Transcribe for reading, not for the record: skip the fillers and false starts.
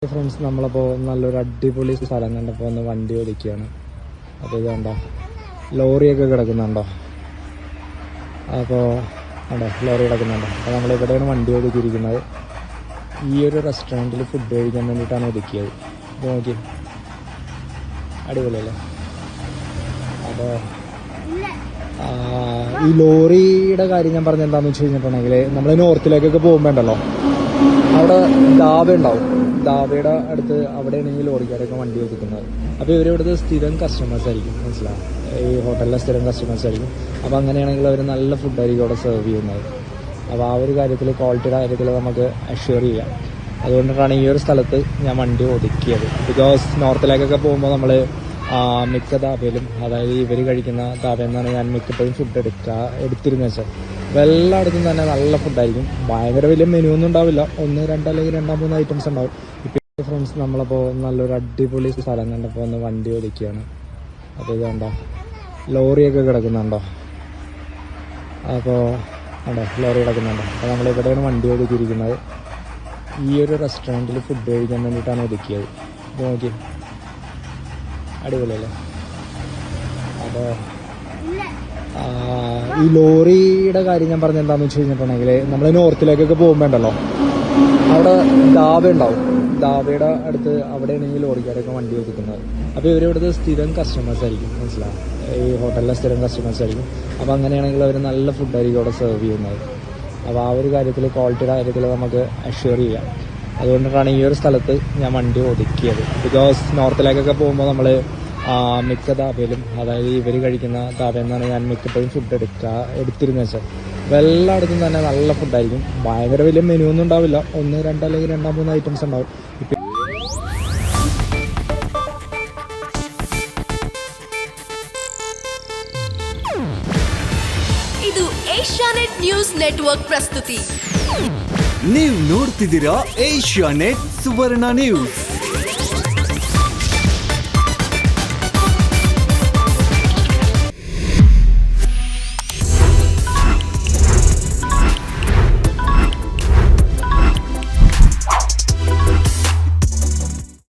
Friends, നമ്മളപ്പോൾ നല്ലൊരു അടിപൊളി സ്ഥലം കണ്ടപ്പോൾ ഒന്ന് വണ്ടി ഒതുക്കിയാണ്. അപ്പോൾ ഇത് കണ്ടോ, ലോറിയൊക്കെ കിടക്കുന്നുണ്ടോ? അപ്പോൾ കണ്ടോ, ലോറി കിടക്കുന്നുണ്ടോ? അപ്പോൾ നമ്മളിവിടെയാണ് വണ്ടി ഒതുക്കിയിരിക്കുന്നത്. ഈ ഒരു റെസ്റ്റോറൻറ്റിൽ ഫുഡ് കഴിക്കാൻ വേണ്ടിയിട്ടാണ് ഒതുക്കിയത്. ഇത് നോക്കി, അടിപൊളിയല്ലേ? അപ്പോൾ ഈ ലോറിയുടെ കാര്യം ഞാൻ പറഞ്ഞ എന്താണെന്ന് വെച്ച് കഴിഞ്ഞിട്ടുണ്ടെങ്കിൽ, നമ്മൾ നോർത്തിലേക്കൊക്കെ പോകുമ്പോണ്ടല്ലോ, അവിടെ ധാബ ഉണ്ടാവും. ധാബയുടെ അടുത്ത് അവിടെയാണെങ്കിൽ ലോറിക്കാരൊക്കെ വണ്ടി ഒതുക്കുന്നത്. അപ്പോൾ ഇവരിവിടുത്തെ സ്ഥിരം കസ്റ്റമേഴ്സ് ആയിരിക്കും, മനസ്സിലാവും, ഈ ഹോട്ടലിലെ സ്ഥിരം കസ്റ്റമേഴ്സ് ആയിരിക്കും. അപ്പോൾ അങ്ങനെയാണെങ്കിൽ അവർ നല്ല ഫുഡായിരിക്കും അവിടെ സെർവ് ചെയ്യുന്നത്. അപ്പോൾ ആ ഒരു കാര്യത്തിൽ, ക്വാളിറ്റിയുടെ കാര്യത്തിൽ നമുക്ക് അഷ്യൂർ ചെയ്യാം. അതുകൊണ്ടിട്ടാണ് ഈ ഒരു സ്ഥലത്ത് ഞാൻ വണ്ടി ഒതുക്കിയത്. ബിക്കോസ് നോർത്തിലേക്കൊക്കെ പോകുമ്പോൾ നമ്മൾ മിക്ക ധാബയിലും, അതായത് ഇവർ കഴിക്കുന്ന ധാബയിൽ നിന്നാണ് ഞാൻ മിക്കപ്പോഴും ഫുഡ് എടുത്തിരുന്നത് വെച്ചാൽ. അപ്പോൾ എല്ലായിടത്തും തന്നെ നല്ല ഫുഡായിരിക്കും. ഭയങ്കര വലിയ മെനു ഒന്നും ഉണ്ടാവില്ല, 1, 2 അല്ലെങ്കിൽ 2, 3 ഐറ്റംസ് ഉണ്ടാവും. ഇപ്പോൾ ഫ്രണ്ട്സ്, നമ്മളപ്പോൾ നല്ലൊരു അടിപൊളി സ്ഥലം കണ്ടപ്പോൾ ഒന്ന് വണ്ടി ഒതുക്കിയാണ്. അപ്പോൾ ഇത് കണ്ടോ, ലോറിയൊക്കെ കിടക്കുന്നുണ്ടോ? അപ്പോൾ കണ്ടോ, ലോറി കിടക്കുന്നുണ്ടോ? അപ്പോൾ നമ്മളിവിടെയാണ് വണ്ടി ഒതുക്കിയിരിക്കുന്നത്. ഈ ഒരു റെസ്റ്റോറൻറ്റിൽ ഫുഡ് കഴിക്കാൻ വേണ്ടിയിട്ടാണ് ഒതുക്കിയത്. ഇത് നോക്കി, അടിപൊളിയല്ലേ? അപ്പോൾ ഈ ലോറിയുടെ കാര്യം ഞാൻ പറഞ്ഞ എന്താണെന്ന് വെച്ച് കഴിഞ്ഞിട്ടുണ്ടെങ്കിൽ, നമ്മൾ നോർത്തിലേക്കൊക്കെ പോകുമ്പോണ്ടല്ലോ, അവിടെ ധാബ ഉണ്ടാവും. ധാബയുടെ അടുത്ത് അവിടെയാണെങ്കിൽ ലോറിക്കാരൊക്കെ വണ്ടി ഒതുക്കുന്നത്. അപ്പോൾ ഇവരിവിടുത്തെ സ്ഥിരം കസ്റ്റമേഴ്സ് ആയിരിക്കും, മനസ്സിലാവും, ഈ ഹോട്ടലിലെ സ്ഥിരം കസ്റ്റമേഴ്സ് ആയിരിക്കും. അപ്പോൾ അങ്ങനെയാണെങ്കിൽ അവർ നല്ല ഫുഡായിരിക്കും അവിടെ സെർവ് ചെയ്യുന്നത്. അപ്പോൾ ആ ഒരു കാര്യത്തിൽ, ക്വാളിറ്റിയുടെ കാര്യത്തിൽ നമുക്ക് അഷ്യൂർ ചെയ്യാം. അതുകൊണ്ടിട്ടാണ് ഈ ഒരു സ്ഥലത്ത് ഞാൻ വണ്ടി ഒതുക്കിയത്. ബിക്കോസ് നോർത്തിലേക്കൊക്കെ പോകുമ്പോൾ നമ്മൾ മിക്ക ധാബയിലും, അതായത് ഇവർ കഴിക്കുന്ന ധാബയിൽ നിന്നാണ് ഞാൻ മിക്കപ്പോഴും ഫുഡ് എടുത്തിരുന്നത് വെച്ചാൽ. അപ്പോൾ എല്ലായിടത്തും തന്നെ നല്ല ഫുഡായിരിക്കും. ഭയങ്കര വലിയ മെനു ഒന്നും ഉണ്ടാവില്ല, 1, 2 അല്ലെങ്കിൽ 2, 3 ഐറ്റംസ് ഉണ്ടാവും. ಇದು ಏಷ್ಯಾನೆಟ್ ನ್ಯೂಸ್ ನೆಟ್ವರ್ಕ್ ಪ್ರಸ್ತುತಿ. ನೀವು ನೋಡ್ತಿದ್ದೀರಾ ಏಷ್ಯಾನೆಟ್ ಸುವರ್ಣ ನ್ಯೂಸ್.